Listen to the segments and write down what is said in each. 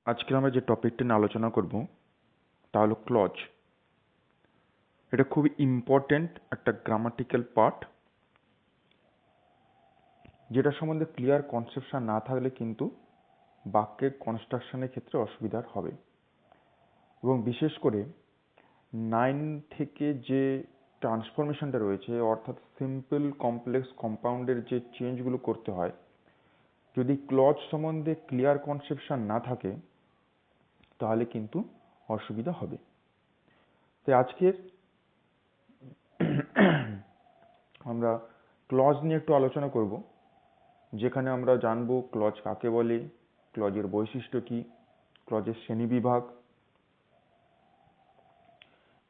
আজকে আমরা যে টপিকটা নিয়ে আলোচনা করব তা হলো ক্লজ। এটা খুবই ইম্পর্টেন্ট একটা গ্রামাটিক্যাল পার্ট, যেটা সম্বন্ধে ক্লিয়ার কনসেপশন না থাকলে কিন্তু বাক্যের কনস্ট্রাকশনের ক্ষেত্রে অসুবিধার হবে। এবং বিশেষ করে 9 থেকে যে ট্রান্সফরমেশনটা রয়েছে, অর্থাৎ সিম্পল কমপ্লেক্স কম্পাউন্ডের যে চেঞ্জগুলো করতে হয়, যদি ক্লজ সম্বন্ধে ক্লিয়ার কনসেপশন না থাকে তাহলে কিন্তু অসুবিধা হবে। তাই আজকের আমরা ক্লজ নিয়ে একটু আলোচনা করব, যেখানে আমরা জানবো ক্লজ কাকে বলে, ক্লজের বৈশিষ্ট্য কি, ক্লজের শ্রেণীবিভাগ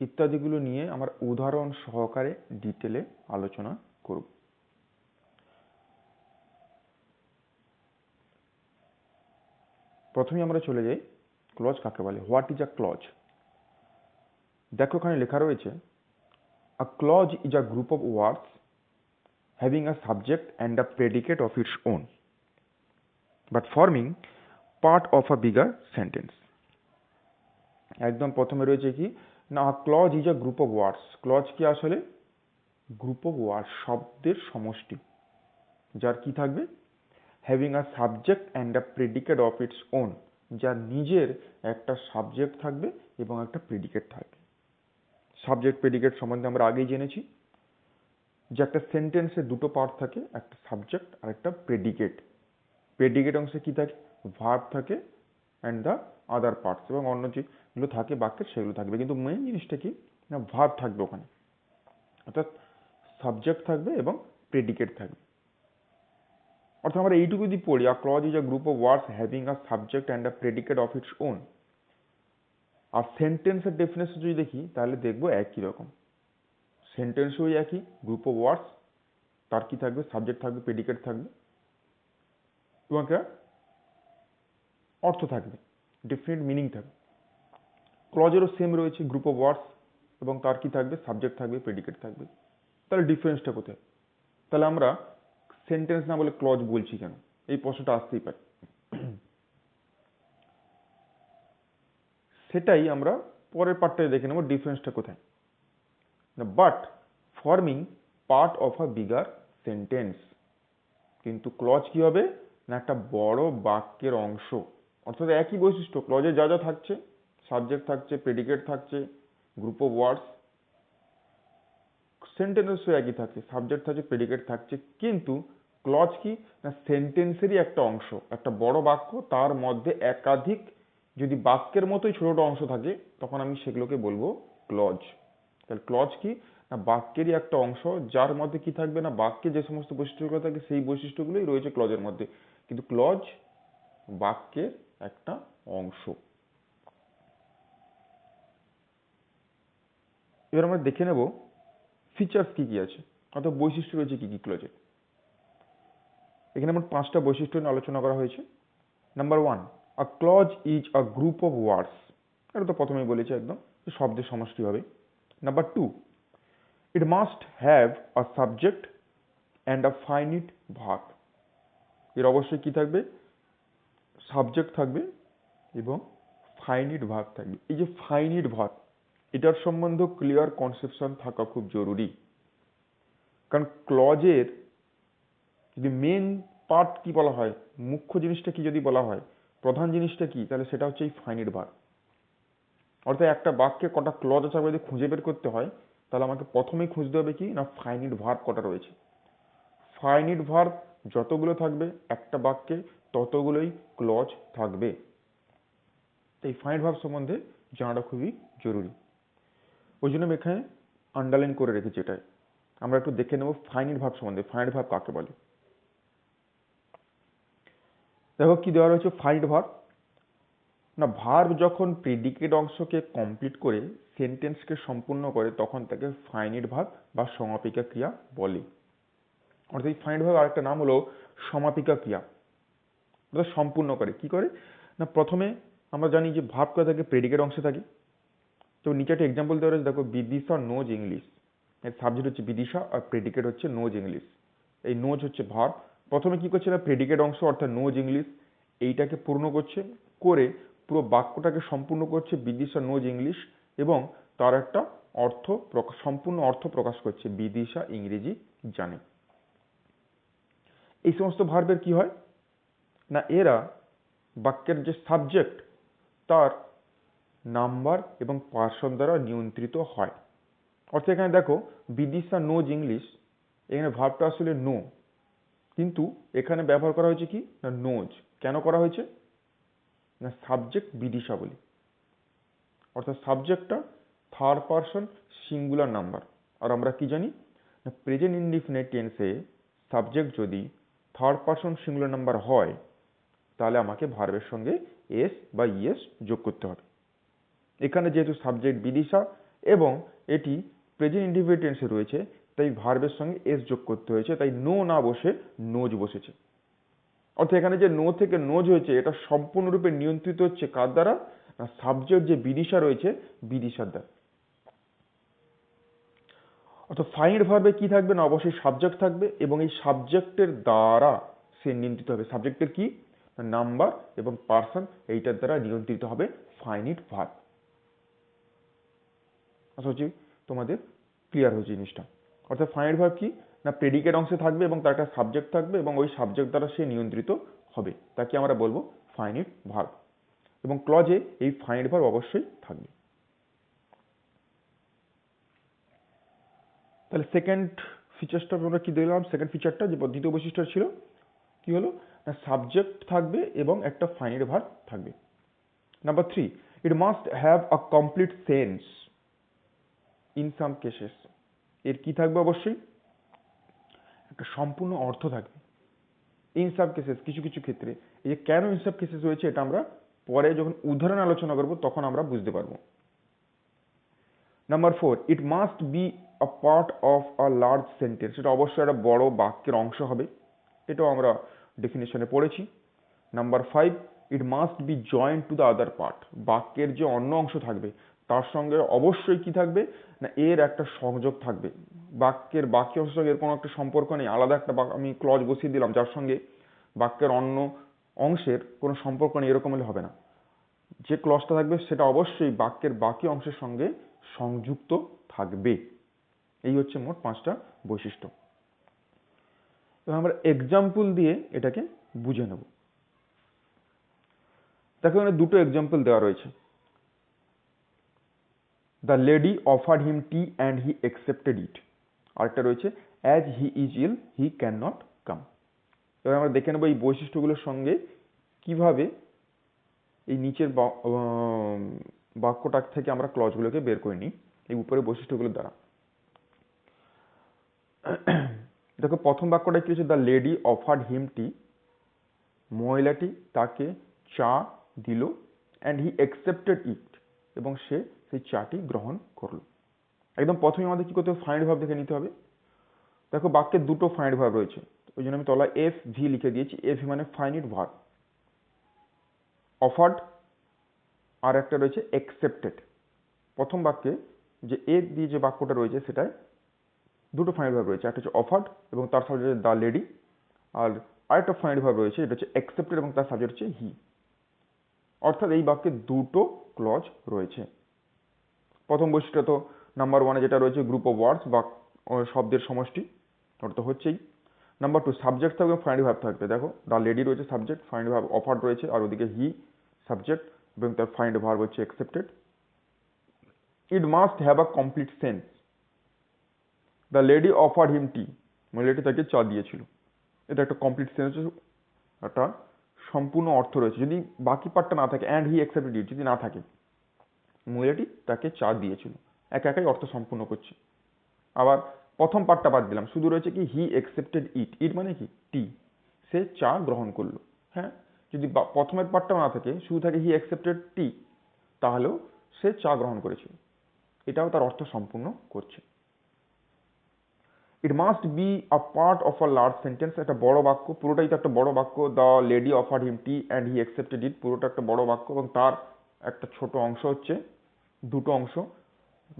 ইত্যাদিগুলো নিয়ে আমরা উদাহরণ সহকারে ডিটেলে আলোচনা করব। প্রথমে আমরা চলে যাই ক্লজ কাকে বলে। What is a clause? দেখো এখানে লেখা রয়েছে, a clause is a group of words having a subject and a predicate of its own, but forming part of a bigger sentence. একদম প্রথমে রয়েছে কি না, clause is a group of words. Clause কি আসলে? গ্রুপ অফ ওয়ার্ড, শব্দের সমষ্টি, যার কি থাকবে? Having a subject and a predicate of its on, যার নিজের একটা সাবজেক্ট থাকবে এবং একটা প্রেডিকেট থাকবে। সাবজেক্ট প্রেডিকেট সম্বন্ধে আমরা আগেই জেনেছি যে একটা সেন্টেন্সে দুটো পার্ট থাকে, একটা সাবজেক্ট আর একটা প্রেডিকেট। প্রেডিকেট অংশে কি থাকে? ভার্ব থাকে অ্যান্ড দ্য আদার পার্টস, এবং অন্য যেগুলো থাকে বাক্যের সেগুলো থাকবে, কিন্তু মেইন জিনিসটা কি না, ভার্ব থাকবে ওখানে, অর্থাৎ সাবজেক্ট থাকবে এবং প্রেডিকেট থাকবে। অর্থাৎ আমরা এইটুকু যদি পড়ি, a clause is a group of words having a subject and a predicate of its own, আর সেন্টেন্সের ডেফিনেশন যদি দেখি তাহলে দেখবো একই রকম। সেন্টেন্সও একই, গ্রুপ অফ ওয়ার্ডস, তার কি থাকবে? সাবজেক্ট থাকবে, প্রেডিকেট থাকবে এবং একটা অর্থ থাকবে, ডিফারেন্ট মিনিং থাকবে। ক্লজেরও সেম রয়েছে, গ্রুপ অফ ওয়ার্ডস এবং তার কি থাকবে? সাবজেক্ট থাকবে, প্রেডিকেট থাকবে। তাহলে ডিফারেন্সটা কোথায়? তাহলে আমরা সেন্টেন্স না বলে ক্লজ বলছি কেন? এই প্রশ্নটা আসতেই পারে। সেটাই আমরা পরের পার্টটায় দেখে নেব, ডিফারেন্সটা কোথায়। But forming part of a bigger sentence, কিন্তু ক্লজ কি হবে না, একটা বড় বাক্যের অংশ। অর্থাৎ একই বৈশিষ্ট্য, ক্লজে যা যা থাকছে, সাবজেক্ট থাকছে, প্রেডিকেট থাকছে, গ্রুপ অফ ওয়ার্ডস, সেন্টেন্সও একই থাকছে, সাবজেক্ট থাকছে, প্রেডিকেট থাকছে, কিন্তু ক্লজ কি না, সেন্টেন্সেরই একটা অংশ, একটা বড় বাক্য, তার মধ্যে একাধিক যদি বাক্যের মতোই ছোট ছোট অংশ থাকে, তখন আমি সেগুলোকে বলবো ক্লজ। তাহলে ক্লজ কি না, বাক্যেরই একটা অংশ, যার মধ্যে কি থাকবে না, বাক্যে যে সমস্ত বৈশিষ্ট্যগুলো থাকে সেই বৈশিষ্ট্যগুলোই রয়েছে ক্লজের মধ্যে, কিন্তু ক্লজ বাক্যের একটা অংশ। এবার আমরা দেখে নেব ফিচার্স কি কি আছে, অর্থাৎ বৈশিষ্ট্য রয়েছে কি কি ক্লজের। এখানে আমার 5টা বৈশিষ্ট্য নিয়ে আলোচনা করা হয়েছে। Number 1, a clause is a group of words. এটা তো প্রথমেই বলেছি একদম, শব্দের সমষ্টি হবে। Number 2, it must have a subject and a finite verb. এর অবশ্যই কি থাকবে? সাবজেক্ট থাকবে এবং ফাইনিট ভার্ব থাকবে। এই যে ফাইনিট ভার্ব, এটার সম্বন্ধে ক্লিয়ার কনসেপশন থাকা খুব জরুরি, কারণ ক্লজের যদি মেন পার্ট কি বলা হয়, মুখ্য জিনিসটা কি যদি বলা হয়, প্রধান জিনিসটা কি, তাহলে সেটা হচ্ছে এই ফাইনিট ভার্ব। অর্থাৎ একটা বাক্যে কটা ক্লজ আছে যদি খুঁজে বের করতে হয়, তাহলে আমাকে প্রথমেই খুঁজতে হবে কি না, ফাইনিট ভার্ব কটা রয়েছে। ফাইনিট ভার্ব যতগুলো থাকবে একটা বাক্যে, ততগুলোই ক্লজ থাকবে। এই ফাইনিট ভার্ব সম্বন্ধে জানাটা খুবই জরুরি, ওই জন্য আমি এখানে আন্ডারলাইন করে রেখেছি এটাই। আমরা একটু দেখে নেব ফাইনিট ভার্ব সম্বন্ধে, ফাইনিট ভার্ব কাকে বলে। দেখো কি দেওয়া রয়েছে ফাইনিট ভার্ব না, ভার্ব যখন প্রেডিকেট অংশকে কমপ্লিট করে সেন্টেন্সকে সম্পূর্ণ করে, তখন তাকে ফাইনিট ভার্ব বা সমাপিকা ক্রিয়া বলে। অর্থাৎ এই ফাইনিট ভার্ব আরেকটা নাম হলো সমাপিকা ক্রিয়া, অর্থাৎ সম্পূর্ণ করে। কি করে না, প্রথমে আমরা জানি যে ভার্ব করে থাকে প্রেডিকেট অংশে থাকে। তো নিচে একটা এক্সাম্পল দেওয়া রয়েছে, দেখো বিদিশা নোজ ইংলিশ। এর সাবজেক্ট হচ্ছে বিদিশা আর প্রেডিকেট হচ্ছে নোজ ইংলিশ। এই নোজ হচ্ছে ভার্ব, প্রথমে কি করছে না, প্রেডিকেট অংশ অর্থাৎ নোজ ইংলিশ এইটাকে পূর্ণ করছে, করে পুরো বাক্যটাকে সম্পূর্ণ করছে, বিদিশা নোজ ইংলিশ, এবং তার একটা অর্থ সম্পূর্ণ অর্থ প্রকাশ করছে, বিদিশা ইংরেজি জানে। এই সমস্ত ভার্বের কি হয় না, এরা বাক্যের যে সাবজেক্ট তার নাম্বার এবং পার্সন দ্বারা নিয়ন্ত্রিত হয়। অর্থাৎ এখানে দেখো বিদিশা নোজ ইংলিশ, এখানে ভার্বটা আসলে নো, কিন্তু এখানে ব্যবহার করা হয়েছে কি না নোজ। কেন করা হয়েছে না সাবজেক্ট বিদিশা বলি, অর্থাৎ সাবজেক্টটা থার্ড পারসন সিঙ্গুলার নাম্বার। আর আমরা কি জানি না প্রেজেন্ট ইনডিফিনিট টেন্সে সাবজেক্ট যদি থার্ড পারসন সিঙ্গুলার নাম্বার হয় তাহলে আমাকে ভার্বের সঙ্গে এস বা ইএস যোগ করতে হবে। এখানে যেহেতু সাবজেক্ট বিদিশা এবং এটি প্রেজেন্ট ইনডিফিনিট টেন্সে রয়েছে তাই ভার্বের সঙ্গে এস যোগ করতে হয়েছে, তাই নো না বসে নোজ বসেছে। অর্থাৎ এখানে যে নো থেকে নোজ হয়েছে এটা সম্পূর্ণরূপে নিয়ন্ত্রিত হচ্ছে কার দ্বারা না সাবজেক্ট যে বিদিশা রয়েছে বিদিশার দ্বারা। অর্থাৎ ফাইনাইট ভার্বে কি থাকবে না অবশ্যই সাবজেক্ট থাকবে এবং এই সাবজেক্টের দ্বারা সে নিয়ন্ত্রিত হবে। সাবজেক্টের কি নাম্বার এবং পার্সন এইটার দ্বারা নিয়ন্ত্রিত হবে ফাইনাইট ভার্ব। আশা করছি তোমাদের ক্লিয়ার হয়েছে জিনিসটা। অর্থাৎ ফাইনাইট ভার্ব কি না প্রেডিকেট অংশে থাকবে এবং তার একটা সাবজেক্ট থাকবে এবং ওই সাবজেক্ট দ্বারা সে নিয়ন্ত্রিত হবে, তাকে আমরা বলবো ফাইনাইট ভার্ব। এবং ক্লজে এই ফাইনাইট ভার্ব অবশ্যই থাকবে। তাহলে সেকেন্ড ফিচারটা আমরা কি দেখলাম, সেকেন্ড ফিচারটা যে দ্বিতীয় বৈশিষ্ট্য ছিল কি হলো না সাবজেক্ট থাকবে এবং একটা ফাইনাইট ভার্ব থাকবে। Number 3, it must have a complete sense in some cases. এর কি থাকবে অবশ্যই একটা সম্পূর্ণ অর্থ থাকবে। ইন সাম কেসেস কিছু কিছু ক্ষেত্রে, এই যে কেন ইন সাম কেসেস রয়েছে এটা আমরা পরে যখন উদাহরণ আলোচনা করব তখন আমরা বুঝতে পারবো। Number 4, it must be a part of a large sentence. এটা অবশ্যই একটা বড় বাক্যের অংশ হবে, এটাও আমরা ডেফিনেশনে পড়েছি। Number 5, it must be joint to the other part. বাক্যের যে অন্য অংশ থাকবে তার সঙ্গে অবশ্যই কি থাকবে না এর একটা সংযোগ থাকবে। বাক্যের বাকি অংশের সঙ্গে এর কোনো একটা সম্পর্ক নেই, আলাদা একটা আমি ক্লজ বসিয়ে দিলাম যার সঙ্গে বাক্যের অন্য অংশের কোনো সম্পর্ক নেই, এরকম হলে হবে না। যে ক্লজটা থাকবে সেটা অবশ্যই বাক্যের বাকি অংশের সঙ্গে সংযুক্ত থাকবে। এই হচ্ছে মোট 5টা বৈশিষ্ট্য। এবার আমরা এক্সাম্পল দিয়ে এটাকে বুঝে নেব। দেখো এখানে দুটো এক্সাম্পল দেওয়া রয়েছে। The lady offered him tea and he accepted it. আরেকটা রয়েছে as he is ill he can not come. এবার আমরা দেখে নেবো এই বৈশিষ্ট্যগুলোর সঙ্গে কিভাবে এই নিচের বাক্যটা থেকে আমরা ক্লজগুলোকে বের করে নিই এই উপরের বৈশিষ্ট্যগুলোর দ্বারা। দেখো প্রথম বাক্যটা কি হচ্ছে, the lady offered him tea. মহিলাটি তাকে চা দিল, অ্যান্ড হি অ্যাকসেপ্টেড ইট, এবং সে সেই চাটি গ্রহণ করলো। একদম প্রথমে আমাদের কি করতে হবে ফাইনাইট ভার্ব দেখে নিতে হবে। দেখো বাক্যে দুটো ফাইনাইট ভার্ব রয়েছে, ওই জন্য আমি তলায় এফ ভি লিখে দিয়েছি। এফ মানে ফাইনাইট ভার্ব, অফার্ড, আর একটা রয়েছে অ্যাকসেপ্টেড। প্রথম বাক্যে যে এ দিয়ে যে বাক্যটা রয়েছে সেটায় দুটো ফাইনাইট ভার্ব রয়েছে, একটা হচ্ছে অফার্ড এবং তার সাবজেক্ট দ্য লেডি, আর আরেকটা ফাইনাইট ভার্ব রয়েছে এটা হচ্ছে অ্যাকসেপ্টেড এবং তার সাবজেক্ট হচ্ছে হি। অর্থাৎ এই বাক্যে দুটো ক্লজ রয়েছে। প্রথম বৈশিষ্ট্য তো নাম্বার 1 যেটা রয়েছে গ্রুপ অফ ওয়ার্ডস বা শব্দের সমষ্টি, ওটা তো হচ্ছেই। নাম্বার 2 সাবজেক্ট থাকবে ফাইনাইট ভার্ব থাকবে। দেখো দ্য লেডি রয়েছে সাবজেক্ট, ফাইনাইট ভার্ব অফার্ড রয়েছে, আর ওদিকে হি সাবজেক্ট এবং তার ফাইনাইট ভার্ব হচ্ছে accepted. It must have a complete sense. The lady offered him tea, মহিলাটি তাকে চা দিয়েছিল। এটা একটা কমপ্লিট সেন্স, একটা সম্পূর্ণ অর্থ রয়েছে। যদি বাকি পার্টটা না থাকে, অ্যান্ড হি অ্যাকসেপ্টেড ইট যদি না থাকে, মহিলাটি তাকে চা দিয়েছিল, একা একাই অর্থ সম্পূর্ণ করছে। আবার প্রথম পার্টটা বাদ দিলাম, শুধু রয়েছে কি হি অ্যাকসেপ্টেড ইট। ইট মানে কি টি, সে চা গ্রহণ করলো। হ্যাঁ, যদি প্রথমের পার্টটা না থাকে, শুধু থাকে হি অ্যাকসেপ্টেড টি, তাহলেও সে চা গ্রহণ করেছিল, এটাও তার অর্থ সম্পূর্ণ করছে। ইট must be a part of a large sentence, একটা বড় বাক্য, পুরোটাই তো একটা বড় বাক্য। The lady offered him tea and he accepted ইট, পুরোটা একটা বড় বাক্য এবং তার একটা ছোট অংশ হচ্ছে, দুটো অংশ।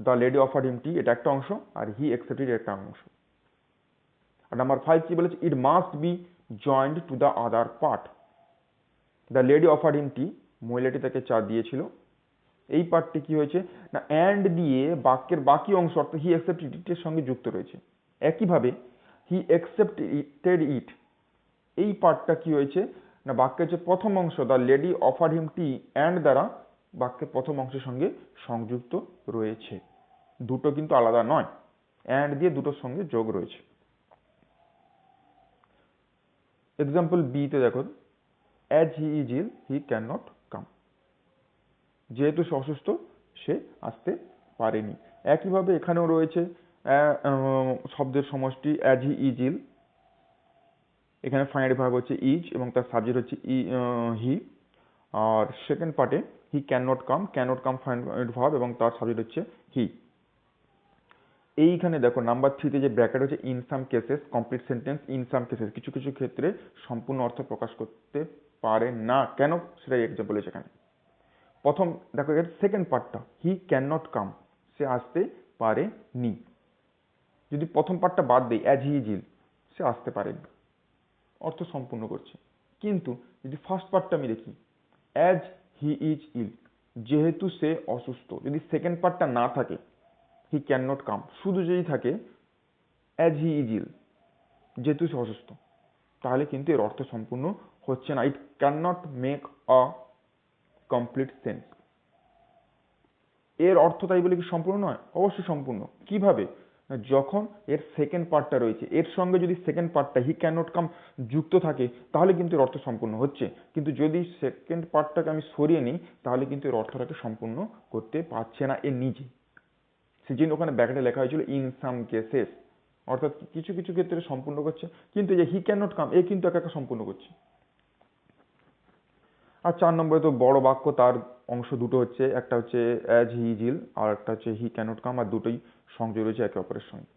দ্য লেডি অফার্ড হিম টি এটা একটা অংশ, আর হি অ্যাকসেপ্টেড একটা অংশ। আর নাম্বার 5 কি বলেছে, it must be joint to the other part. The lady offered him tea মহিলাটি তাকে চা দিয়েছিল। এই পার্টটি কি হয়েছে না অ্যান্ড দিয়ে বাক্যের বাকি অংশ অর্থাৎ হি অ্যাকসেপ্টেড ইট এর সঙ্গে যুক্ত রয়েছে। একইভাবে হি অ্যাকসেপ্টেড ইট এই পার্টটা কি হয়েছে না বাক্যের যে প্রথম অংশ the lady offer him tea and দ্বারা বাক্যের প্রথম অংশের সঙ্গে সংযুক্ত রয়েছে। দুটো কিন্তু আলাদা নয়, অ্যান্ড দিয়ে দুটোর সঙ্গে যোগ রয়েছে। এক্সাম্পল বি তে দেখো as he is ill he can not come, যেহেতু সে অসুস্থ সে আসতে পারেনি। একইভাবে এখানেও রয়েছে শব্দের সমষ্টি অ্যাজ হি ইজ ইল, এখানে ফাইনাল ভার্ব হচ্ছে ইজ এবং তার সাবজেক্ট হচ্ছে হি। আর সেকেন্ড পার্টে he can not come final verb এবং তার সাবজেক্ট হচ্ছে হি। এইখানে দেখো নাম্বার 3 তে যে ব্র্যাকেট হচ্ছে in some cases complete sentence in some cases, কিছু কিছু ক্ষেত্রে সম্পূর্ণ অর্থ প্রকাশ করতে পারে না, কেন সেটাই এক্সাম্পল হয়েছে এখানে। প্রথম দেখো এর সেকেন্ড পার্টটা হি ক্যান নট কাম, সে আসতে পারে নি। যদি প্রথম পার্টটা বাদ দেই অ্যাজ হি ইজ ইল, সে আসতে পারেনি, অর্থ সম্পূর্ণ করছে। কিন্তু যদি ফার্স্ট পার্টটা আমি দেখি অ্যাজ হি ইজ ইল, যেহেতু সে অসুস্থ, যদি সেকেন্ড পার্টটা না থাকে হি ক্যান নট কাম, শুধু যদি থাকে অ্যাজ হি ইজ ইল যেহেতু সে অসুস্থ, তাহলে কিন্তু এর অর্থ সম্পূর্ণ হচ্ছে না। It can not make a complete sense. এর অর্থ তাই বলে কি সম্পূর্ণ নয়? অবশ্যই সম্পূর্ণ। কিভাবে? যখন এর সেকেন্ড পার্টটা রয়েছে, এর সঙ্গে যদি সেকেন্ড পার্টটা হি ক্যান নট কাম যুক্ত থাকে তাহলে কিন্তু এর অর্থ সম্পূর্ণ হচ্ছে। কিন্তু যদি সেকেন্ড পার্টটাকে আমি সরিয়ে নিই তাহলে কিন্তু এর অর্থটাকে সম্পূর্ণ করতে পারছে না এ নিজে। সেজন্য ওখানে ব্র্যাকেটে লেখা হয়েছিল ইন সাম কেসেস, অর্থাৎ কিছু কিছু ক্ষেত্রে সম্পূর্ণ করছে, কিন্তু এই যে হি ক্যান নট কাম এ কিন্তু একা একা সম্পূর্ণ করছে। আর 4 নম্বরে তো বড় বাক্য, তার অংশ দুটো হচ্ছে, একটা হচ্ছে অ্যাজ হি ইজ ইল আর একটা হচ্ছে হি ক্যানট কাম, আর দুটোই সংযোগ রয়েছে একে অপরের সঙ্গে।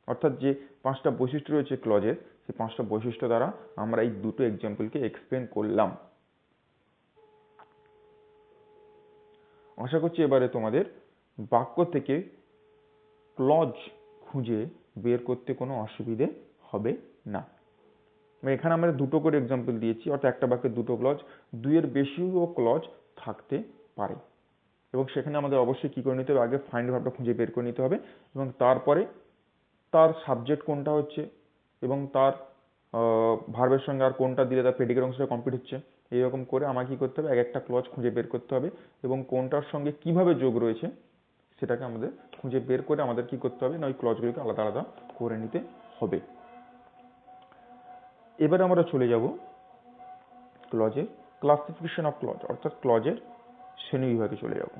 অর্থাৎ যে 5টা বৈশিষ্ট্য রয়েছে ক্লজের, সেই 5টা বৈশিষ্ট্য দ্বারা আমরা এই দুটো এক্সাম্পলকে এক্সপ্লেন করলাম। আশা করছি এবারে তোমাদের বাক্য থেকে ক্লজ খুঁজে বের করতে কোনো অসুবিধে হবে না। এখানে আমরা দুটো করে এক্সাম্পল দিয়েছি, অর্থাৎ একটা বাক্যে দুটো ক্লজ, দুইয়ের বেশিও ক্লজ থাকতে পারে। এবং সেখানে আমাদের অবশ্যই কি করে নিতে হবে, আগে ফাইন্ড ভার্বটা খুঁজে বের করে নিতে হবে এবং তারপরে তার সাবজেক্ট কোনটা হচ্ছে এবং তার ভার্বের সঙ্গে আর কোনটা দিলে তার প্রেডিকেট অংশটা কমপ্লিট হচ্ছে, এইরকম করে আমাকে কি করতে হবে, এক একটা ক্লজ খুঁজে বের করতে হবে এবং কোনটার সঙ্গে কিভাবে যোগ রয়েছে সেটাকে আমাদের খুঁজে বের করে আমাদের কি করতে হবে না ওই ক্লজগুলোকে আলাদা আলাদা করে নিতে হবে। এবারে আমরা চলে যাব ক্লজের ক্লাসিফিকেশন অফ ক্লজ, অর্থাৎ ক্লজের শ্রেণী বিভাগে চলে যাব।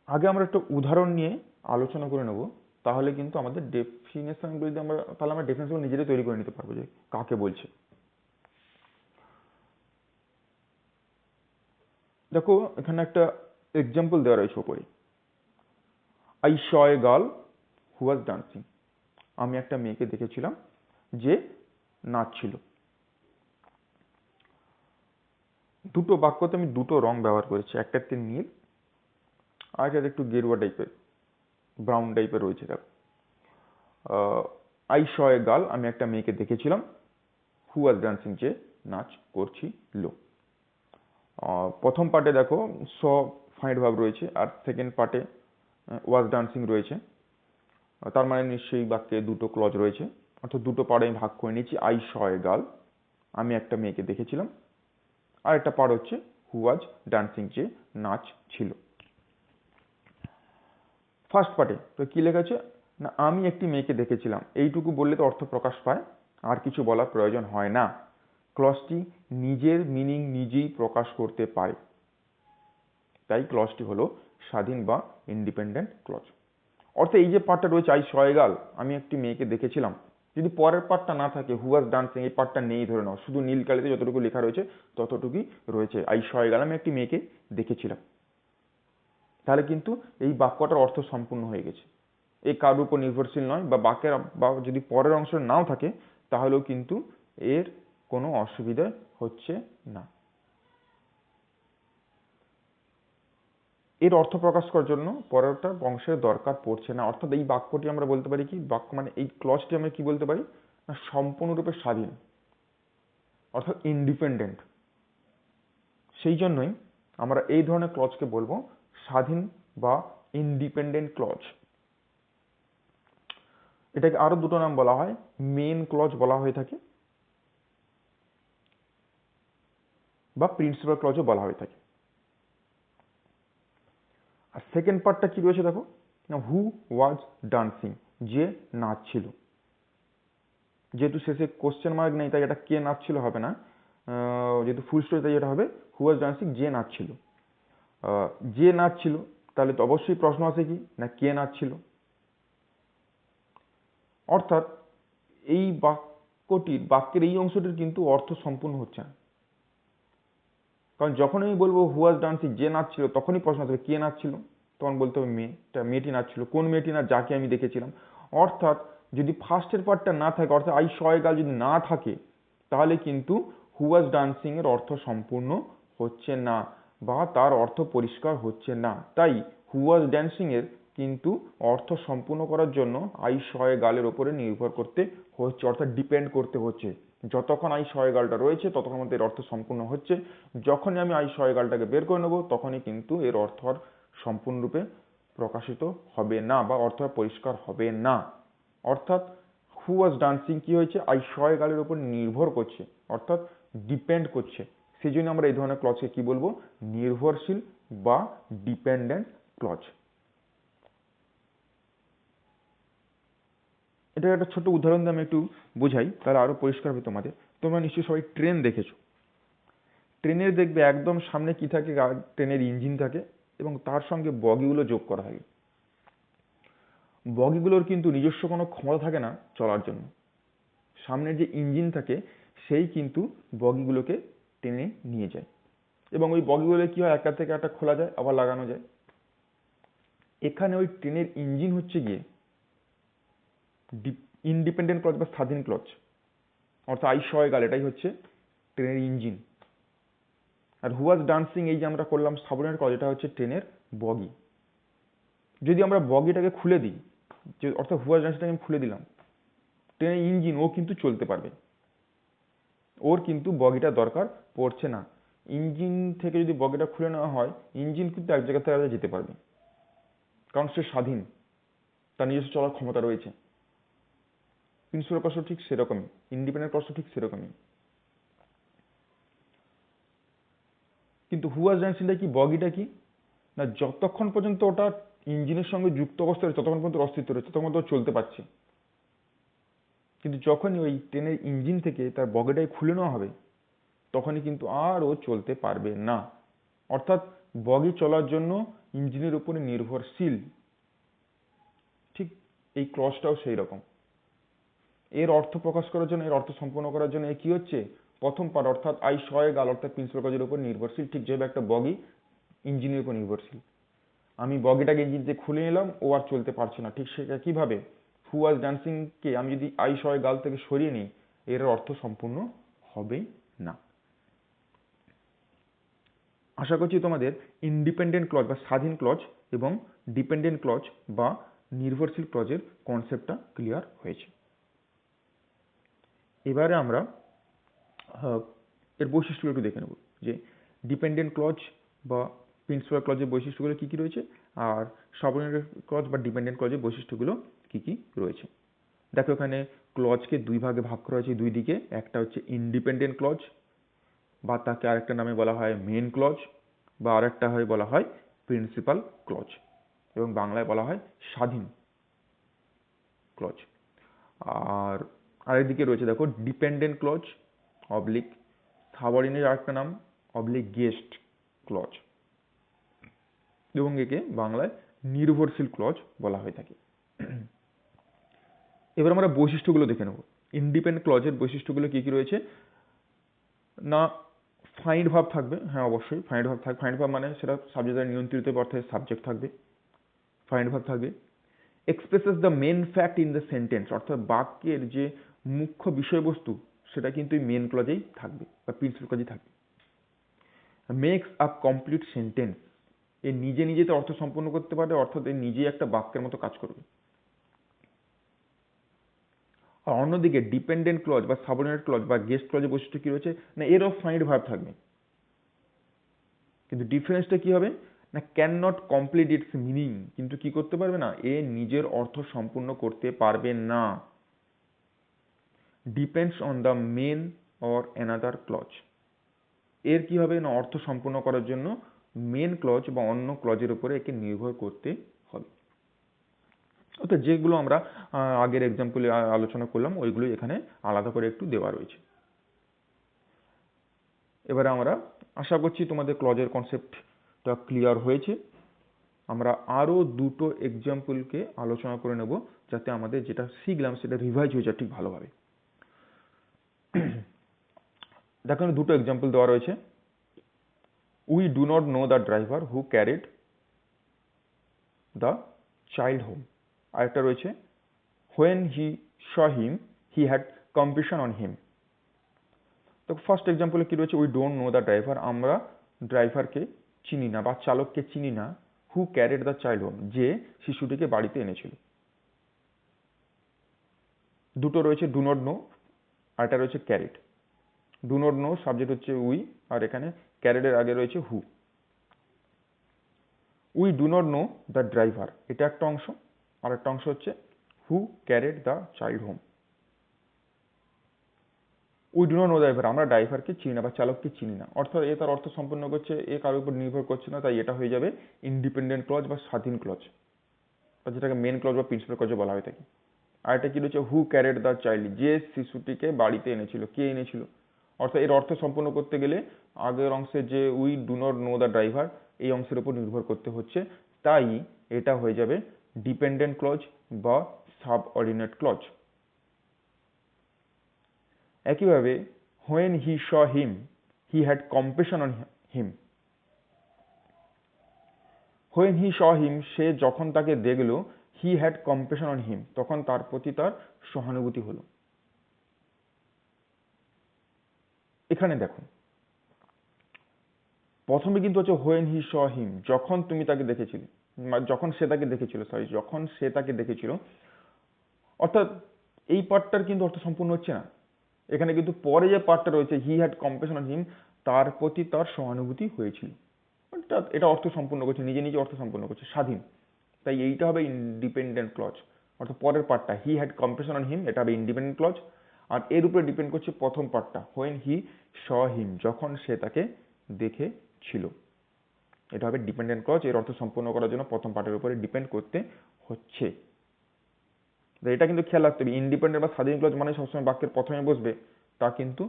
আগে আমরা একটা উদাহরণ নিয়ে আলোচনা করে নেব, তাহলে কিন্তু আমাদের ডেফিনেশনগুলো যদি তাহলে আমরা ডেফিনেশনগুলো নিজেরাই তৈরি করে নিতে পারবো যে কাকে বলছে। দেখো এখানে একটা এক্সাম্পল দেওয়া রয়েছে ওপরে, I saw a girl who was dancing, আমি একটা মেয়েকে দেখেছিলাম যে নাচছিল। দুটো বাক্যতে আমি দুটো রং ব্যবহার করেছি, একটাতে নীল আর একটা একটু গেরুয়া টাইপের ব্রাউন টাইপের রয়েছে। দেখো আই শ এ গার্ল, আমি একটা মেয়েকে দেখেছিলাম, হু ওয়াজ ডান্সিং, যে নাচ করছিল। প্রথম পার্টে দেখো স ফাইন্ড ভার্ব রয়েছে আর সেকেন্ড পার্টে ওয়াজ ডান্সিং রয়েছে, তার মানে নিশ্চয়ই বাক্যে দুটো ক্লজ রয়েছে, অর্থাৎ দুটো পার্টে আমি ভাগ করে নিয়েছি। আই শ এ গার্ল, আমি একটা মেয়েকে দেখেছিলাম, আর একটা পার্ট হচ্ছে হু ওয়াজ ডান্সিং, যে নাচ ছিল। ফার্স্ট পার্টে তো কি লেখা আছে না আমি একটি মেয়েকে দেখেছিলাম, এইটুকু বললে তো অর্থ প্রকাশ পায়, আর কিছু বলার প্রয়োজন হয় না। ক্লজটি নিজের মিনিং নিজেই প্রকাশ করতে পারে, তাই ক্লজটি হলো স্বাধীন বা ইন্ডিপেন্ডেন্ট ক্লজ। অর্থাৎ এই যে পার্টটা রয়েছে আই শ এ গার্ল, আমি একটি মেয়েকে দেখেছিলাম, যদি পরের পার্টটা না থাকে হু ওয়াজ ডান্সিং, এই পার্টটা নেই ধরে নাও, শুধু নীল কালিতে যতটুকু লেখা রয়েছে ততটুকুই রয়েছে, আই শ এ গার্ল, আমি একটি মেয়েকে দেখেছিলাম, তাহলে কিন্তু এই বাক্যটার অর্থ সম্পূর্ণ হয়ে গেছে। এই কারোর উপর নির্ভরশীল নয়, বা বাক্যের বা যদি পরের অংশ নাও থাকে তাহলেও কিন্তু এর কোনো অসুবিধা হচ্ছে না। এর অর্থ প্রকাশ করার জন্য পরেরটা অংশের দরকার পড়ছে না। অর্থাৎ এই বাক্যটি আমরা বলতে পারি কি, বাক্য মানে এই ক্লজটি আমরা কি বলতে পারি না সম্পূর্ণরূপে স্বাধীন, অর্থাৎ ইন্ডিপেন্ডেন্ট। সেই জন্যই আমরা এই ধরনের ক্লজকে বলবো স্বাধীন বা ইন্ডিপেন্ডেন্ট ক্লজ। এটাকে আরো দুটো নাম বলা হয়, মেন ক্লজ বলা হয়ে থাকে বা প্রিন্সিপাল ক্লজও বলা হয়ে থাকে। আর সেকেন্ড পার্টটা কি রয়েছে দেখো, হু ওয়াজ ডান্সিং, যে নাচছিল। যেহেতু শেষে কোশ্চেন মার্ক নেই তাই এটা কে নাচছিল হবে না, যেহেতু ফুল স্টপ তাই এটা হবে হু ওয়াজ ডান্সিং, যে নাচছিল। যে নাচছিল তাহলে তো অবশ্যই প্রশ্ন আছে কি না কে নাচছিল। অর্থাৎ এই বাক্যের এই অংশটির কিন্তু অর্থ সম্পূর্ণ হচ্ছে না, কারণ যখন আমি বলবো হু ওয়াজ ডান্সিং, যে নাচছিল, তখনই প্রশ্ন আসবে কে নাচছিল, তখন বলতে হবে মেয়েটি নাচছিল। কোন মেয়েটি না, যাকে আমি দেখেছিলাম। অর্থাৎ যদি ফার্স্টের পার্টটা না থাকে, অর্থাৎ আই শ এ গার্ল যদি না থাকে, তাহলে কিন্তু হু ওয়াজ ডান্সিং এর অর্থ সম্পূর্ণ হচ্ছে না বা তার অর্থ পরিষ্কার হচ্ছে না। তাই হু ওয়াজ ড্যান্সিং এর কিন্তু অর্থ সম্পূর্ণ করার জন্য আই শ এ গার্লের উপরে নির্ভর করতে হচ্ছে, অর্থাৎ ডিপেন্ড করতে হচ্ছে। যতক্ষণ আই শ এ গার্লটা রয়েছে ততক্ষণ মধ্যে এর অর্থ সম্পূর্ণ হচ্ছে। যখনই আমি আই শ এ গার্লটাকে বের করে নেবো তখনই কিন্তু এর অর্থ আর সম্পূর্ণরূপে প্রকাশিত হবে না বা অর্থ পরিষ্কার হবে না। অর্থাৎ হু ওয়াজ ডান্সিং কি হয়েছে, আই শ এ গার্লের উপর নির্ভর করছে, অর্থাৎ ডিপেন্ড করছে। সেই জন্য আমরা এই ধরনের ক্লজকে কি বলবো, নির্ভরশীল বা ডিপেন্ডেন্ট ক্লজ। এটা একটা ছোট উদাহরণ দিয়ে আমি একটু বোঝাই, তাহলে আরো পরিষ্কার হবে তোমাদের। তোমরা নিশ্চয়ই সবাই ট্রেন দেখেছো। ট্রেনের দেখবে একদম সামনে কি থাকে, ট্রেনের ইঞ্জিন থাকে এবং তার সঙ্গে বগিগুলো যোগ করা থাকে। বগিগুলোর কিন্তু নিজস্ব কোনো ক্ষমতা থাকে না চলার জন্য। সামনের যে ইঞ্জিন থাকে সেই কিন্তু বগিগুলোকে টেনে নিয়ে যায় এবং ওই বগিগুলো কি হয়, একটা থেকে একটা খোলা যায় আবার লাগানো যায়। এখানে ওই ট্রেনের ইঞ্জিন হচ্ছে গিয়ে ইন্ডিপেন্ডেন্ট ক্লজ বা স্বাধীন ক্লজ, অর্থাৎ আই শ এ গার্ল এটাই হচ্ছে ট্রেনের ইঞ্জিন। আর হু ওয়াজ ডান্সিং এই যে আমরা করলাম সাবঅর্ডিনেট ক্লজ, এটা হচ্ছে ট্রেনের বগি। যদি আমরা বগিটাকে খুলে দিই, যে অর্থাৎ হু ওয়াজ ডান্সিংটাকে আমি খুলে দিলাম, ট্রেনের ইঞ্জিন ও কিন্তু চলতে পারবে, ওর কিন্তু বগিটা দরকার পড়ছে না। ইঞ্জিন থেকে যদি বগিটা খুলে নেওয়া হয়, ইঞ্জিন কিন্তু এক জায়গা থেকে যেতে পারবে, কারণ সে স্বাধীন, তার নিজস্ব চলার ক্ষমতা রয়েছে। প্রিন্সিপাল ক্লজও ঠিক সেরকমই, ইন্ডিপেন্ডেন্ট ক্লজও ঠিক সেরকমই। কিন্তু হু ওয়াজ ডান্সিংটা কি, বগিটা কি না, যতক্ষণ পর্যন্ত ওটা ইঞ্জিনের সঙ্গে যুক্ত অবস্থা রয়েছে ততক্ষণ পর্যন্ত অস্তিত্ব রয়েছে, ততক্ষণ পর্যন্ত চলতে পারছে। কিন্তু যখনই ওই ট্রেনের ইঞ্জিন থেকে তার বগিটাই খুলে নেওয়া হবে তখনই কিন্তু আর ও চলতে পারবে না। অর্থাৎ বগি চলার জন্য ইঞ্জিনের উপরে নির্ভরশীল। ঠিক এই ক্লজটাও সেই রকম। এর অর্থ প্রকাশ করার জন্য, এর অর্থ সম্পূর্ণ করার জন্য কি হচ্ছে, প্রথম পার্ট অর্থাৎ আই শ এ গার্ল অর্থাৎ প্রিন্সিপাল ক্লজের উপর নির্ভরশীল। ঠিক যেভাবে একটা বগি ইঞ্জিনের উপর নির্ভরশীল, আমি বগিটাকে ইঞ্জিন দিয়ে খুলে নিলাম, ও আর চলতে পারছে না। ঠিক সেটা কিভাবে, হু ওয়াজ ডান্সিং কে আমি যদি আই শ এ গার্ল থেকে সরিয়ে নিই, এর অর্থ সম্পূর্ণ হবে না। আশা করছি তোমাদের ইন্ডিপেন্ডেন্ট ক্লজ বা স্বাধীন ক্লজ এবং ডিপেন্ডেন্ট ক্লজ বা নির্ভরশীল ক্লজের কনসেপ্টটা ক্লিয়ার হয়েছে। এবারে আমরা এর বৈশিষ্ট্যগুলো একটু দেখে নেব, যে ডিপেন্ডেন্ট ক্লজ বা প্রিন্সিপাল ক্লজের বৈশিষ্ট্যগুলো কি কি রয়েছে আর সাবঅর্ডিনেট ক্লজ বা ডিপেন্ডেন্ট ক্লজের বৈশিষ্ট্যগুলো কি কি রয়েছে। দেখো এখানে ক্লজকে দুই ভাগে ভাগ করা হয়েছে, দুই দিকে। একটা হচ্ছে ইন্ডিপেন্ডেন্ট ক্লজ বা তাকে আরেকটা নামে বলা হয় মেন ক্লজ, বা আরেকটা হয় বলা হয় প্রিন্সিপাল ক্লজ, এবং বাংলায় বলা হয় স্বাধীন ক্লজ। আর আরেকদিকে রয়েছে দেখো ডিপেন্ডেন্ট ক্লজ অবলিক সাবঅর্ডিনেট আরেকটা নাম অবলিক গেস্ট ক্লজ, এবং একে বাংলায় নির্ভরশীল ক্লজ বলা হয়ে থাকে। এবার আমরা বৈশিষ্ট্যগুলো দেখে নেব। ইন্ডিপেন্ডেন্ট ক্লজের বৈশিষ্ট্যগুলো কি কি রয়েছে না, ফাইন্ড ভার্ব থাকবে, হ্যাঁ অবশ্যই ফাইন্ড ভার্ব থাকবে। ফাইন্ড ভার্ব মানে সেটা সাবজেক্ট দ্বারা নিয়ন্ত্রিত অর্থে সাবজেক্ট থাকবে, ফাইন্ড ভার্ব থাকবে। Expresses the main fact in the sentence, অর্থাৎ বাক্যের যে মুখ্য বিষয়বস্তু সেটা কিন্তু এই মেন ক্লজেই থাকবে বা প্রিন্সিপাল ক্লজেই থাকবে। মেক্স আ কমপ্লিট সেন্টেন্স, এ নিজে নিজেতে অর্থ সম্পন্ন করতে পারে, অর্থাৎ এ নিজেই একটা বাক্যের মতো কাজ করবে। আর অন্যদিকে ডিপেন্ডেন্ট ক্লজ বা সাবঅর্ডিনেট ক্লজ বা গেস্ট ক্লজের বৈশিষ্ট্য কি রয়েছে না, এরও ফাইন্ড ভার্ব থাকবে। কিন্তু ডিফারেন্সটা কি হবে না, can not complete its meaning, কিন্তু কি করতে পারবে না, এ নিজের অর্থ সম্পূর্ণ করতে পারবে না। Depends on the main or another clause, এর কি হবে না, অর্থ সম্পূর্ণ করার জন্য মেন ক্লজ বা অন্য ক্লজের উপরে একে নির্ভর করতে হবে। অর্থাৎ যেগুলো আমরা আগের এক্সাম্পলে আলোচনা করলাম ওইগুলো এখানে আলাদা করে একটু দেওয়া রয়েছে। এবারে আমরা আশা করছি তোমাদের ক্লজের কনসেপ্টটা ক্লিয়ার হয়েছে। আমরা আরও দুটো এক্সাম্পলকে আলোচনা করে নেব, যাতে আমাদের যেটা শিখলাম সেটা রিভাইজ হয়ে যায় ঠিক ভালোভাবে। দেখো দুটো এক্সাম্পল দেওয়া রয়েছে। We do not know the driver who carried the child home. আরেকটা রয়েছে when he saw him he had compassion on him. তো ফার্স্ট এক্সাম্পলে কি রয়েছে, we don't know the driver, আমরা ড্রাইভারকে চিনি না বা চালককে চিনি না, who carried the child home, যে শিশুটিকে বাড়িতে এনেছিল। দুটো রয়েছে ডু নট নো, আর একটা রয়েছে carried. Do not know subject হচ্ছে উই, আর এখানে ক্যারিডের আগে রয়েছে who. We do not know the driver, এটা একটা অংশ, আর একটা অংশ হচ্ছে who carried the child home. We do not know driver, আমরা ড্রাইভারকে চিনি না বা চালককে চিনি না, অর্থাৎ এ তার অর্থ সম্পন্ন করছে, এ কারোর উপর নির্ভর করছে না, তাই এটা হয়ে যাবে ইন্ডিপেন্ডেন্ট ক্লজ বা স্বাধীন ক্লজ, বা যেটাকে মেন ক্লজ বা প্রিন্সিপাল ক্লজ বলা হয়ে থাকে। আর এটা কি রয়েছে হু ক্যারিড দ্য চাইল্ড, যে শিশুটিকে বাড়িতে এনেছিল, কে এনেছিল, অর্থাৎ এর অর্থ সম্পন্ন করতে গেলে আগের অংশে যে we do not know the driver এই অংশের উপর নির্ভর করতে হচ্ছে, তাই এটা হয়ে যাবে ডিপেন্ডেন্ট ক্লজ বা সাবঅর্ডিনেট ক্লজ। একইভাবে when he saw him he had compassion on him. When he saw him, সে যখন তাকে দেখলো, he had compassion on him, তখন তার প্রতি তার সহানুভূতি হলো। এখানে দেখো প্রথমে কিন্তু হচ্ছে হোয়েন হি শ হিম, যখন তুমি তাকে দেখেছিলে, যখন সে তাকে দেখেছিল, যখন সে তাকে দেখেছিল, অর্থাৎ এই পার্টটার কিন্তু অর্থ সম্পূর্ণ হচ্ছে না। এখানে কিন্তু পরে যে পার্টটা রয়েছে হি হ্যাড কম্প্যাশন অন হিম, তার প্রতি তার সহানুভূতি হয়েছিল, অর্থাৎ এটা অর্থ সম্পূর্ণ করছে, নিজে নিজে অর্থ সম্পূর্ণ করছে, স্বাধীন, তাই এইটা হবে ইন্ডিপেন্ডেন্ট ক্লজ। অর্থাৎ পরের পার্টটা হি হ্যাড কম্প্যাশন অন হিম, এটা হবে ইন্ডিপেন্ডেন্ট ক্লজ। আর এর উপরে ডিপেন্ড করছে প্রথম পার্টটা হোয়েন হি শ হিম, যখন সে তাকে দেখেছিল, এটা হবে ডিপেন্ডেন্ট ক্লজ। এর অর্থ সম্পূর্ণ করার জন্য প্রথম পার্টের উপরে ডিপেন্ড করতে হচ্ছে। এটা কিন্তু খেয়াল রাখতে হবে, ইন্ডিপেন্ডেন্ট বা স্বাধীন ক্লজ মানে সবসময় বাক্যের প্রথমে বসবে তা কিন্তু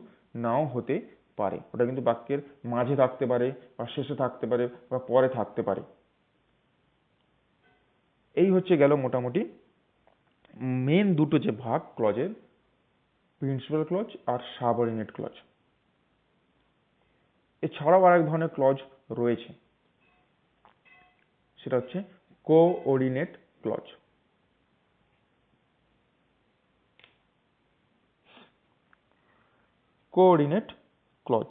নাও হতে পারে, ওটা কিন্তু বাক্যের মাঝে থাকতে পারে বা শেষে থাকতে পারে বা পরে থাকতে পারে। এই হচ্ছে গেল মোটামুটি মেন দুটো যে ভাগ ক্লজের, প্রিন্সিপাল ক্লজ আর সাবঅর্ডিনেট ক্লজ। এছাড়াও আরেক ধরনের ক্লজ রয়েছে, সেটা হচ্ছে coordinate clause. Coordinate clause,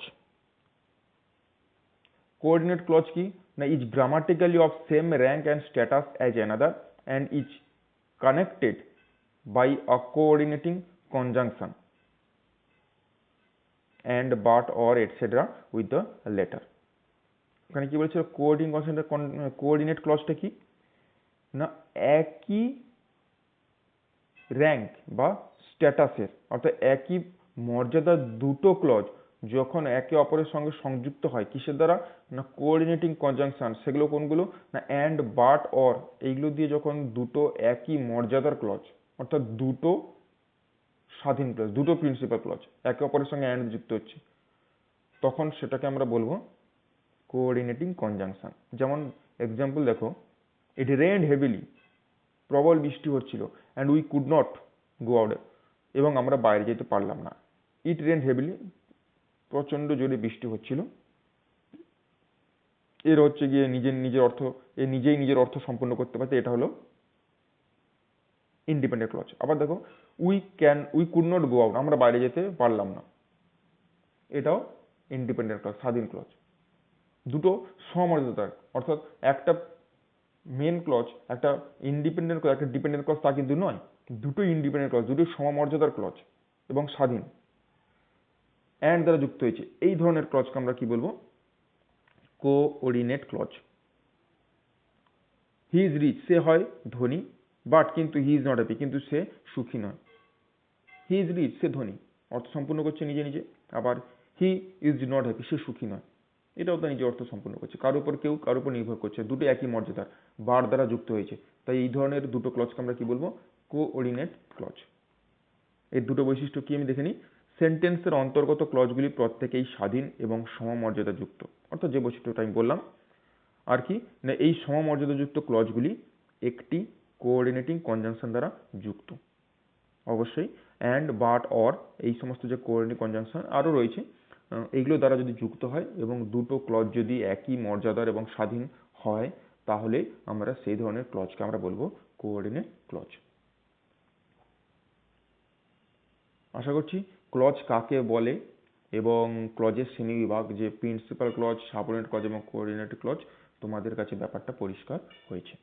coordinate clause কি না, is grammatically of same rank and status as another and is connected by a coordinating conjunction and but or etc with the letter। এখানে কি বলছে কোঅর্ডিনেট ক্লজটা কি না, একই র্যাঙ্ক বা স্ট্যাটাসের অর্থাৎ একই মর্যাদার দুটো ক্লজ যখন একে অপরের সঙ্গে সংযুক্ত হয় কিসের দ্বারা না কোঅর্ডিনেটিং কনজাংশন, সেগুলো কোনগুলো না অ্যান্ড বাট অর, এইগুলো দিয়ে যখন দুটো একই মর্যাদার ক্লজ অর্থাৎ দুটো স্বাধীন ক্লজ, দুটো প্রিন্সিপাল ক্লজ একে অপরের সঙ্গে অ্যান্ড যুক্ত হচ্ছে, তখন সেটাকে আমরা বলবো কোঅর্ডিনেটিং কনজাংশন। যেমন এক্সাম্পল দেখো, ইট রেইনড হেভিলি, প্রবল বৃষ্টি হচ্ছিল, and we could not go out, এবং আমরা বাইরে যেতে পারলাম না। ইট রেইনড হেভিলি, প্রচন্ড জোরে বৃষ্টি হচ্ছিল, এর হচ্ছে গিয়ে নিজের অর্থ, এ নিজেই নিজের অর্থ সম্পূর্ণ করতে পারছে, এটা হলো ইন্ডিপেন্ডেন্ট ক্লজ। আবার দেখো we could not go out, আমরা বাইরে যেতে পারলাম না, এটাও ইন্ডিপেন্ডেন্ট ক্লজ, স্বাধীন ক্লজ। দুটো সমমর্যাদার, অর্থাৎ একটা মেন ক্লজ একটা ইন্ডিপেন্ডেন্ট ক্লজ একটা ডিপেন্ডেন্ট ক্লজ তা কিন্তু নয়, দুটো ইন্ডিপেন্ডেন্ট ক্লজ, দুটো সমমর্যাদার ক্লজ এবং স্বাধীন, অ্যান্ড দ্বারা যুক্ত হয়েছে, এই ধরনের ক্লজকে আমরা কি বলবো coordinate clause. He is rich, সে হয় ধনী, বাট কিন্তু হি ইজ নট হ্যাপি, কিন্তু সে সুখী নয়। হি ইজ রিচ, সে ধনী, অর্থ সম্পূর্ণ করছে নিজে নিজে। আবার হি ইজ নট হ্যাপি, সে সুখী নয়, এটাও তো নিজে অর্থ সম্পূর্ণ করছে। কার উপর কেউ কার উপর নির্ভর করছে, দুটো একই মর্যাদার, বার দ্বারা যুক্ত হয়েছে। তাই এই ধরনের দুটো ক্লজকে আমরা কি বলবো? Coordinate clause. এই দুটো বৈশিষ্ট্য কি আমি দেখে নিই। সেন্টেন্সের অন্তর্গত ক্লজগুলি প্রত্যেকেই স্বাধীন এবং সমমর্যাদা যুক্ত, অর্থাৎ যে বৈশিষ্ট্যটা আমি বললাম আর কি না, এই সমমর্যাদাযুক্ত ক্লজগুলি একটি কোঅর্ডিনেটিং কনজাংশন দ্বারা যুক্ত। অবশ্যই অ্যান্ড, বাট, অর, এই সমস্ত যে কোঅর্ডিনেটিং কনজাংশন আরও রয়েছে, এইগুলো দ্বারা যদি যুক্ত হয় এবং দুটো ক্লজ যদি একই মর্যাদার এবং স্বাধীন হয়, তাহলে আমরা সেই ধরনের ক্লজকে আমরা বলবো কোঅর্ডিনেট ক্লজ। আশা করছি ক্লজ কাকে বলে এবং ক্লজের শ্রেণীবিভাগ, যে প্রিন্সিপাল ক্লজ, সাবঅর্ডিনেট ক্লজ এবং কোঅর্ডিনেট ক্লজ, তোমাদের কাছে ব্যাপারটা পরিষ্কার হয়েছে।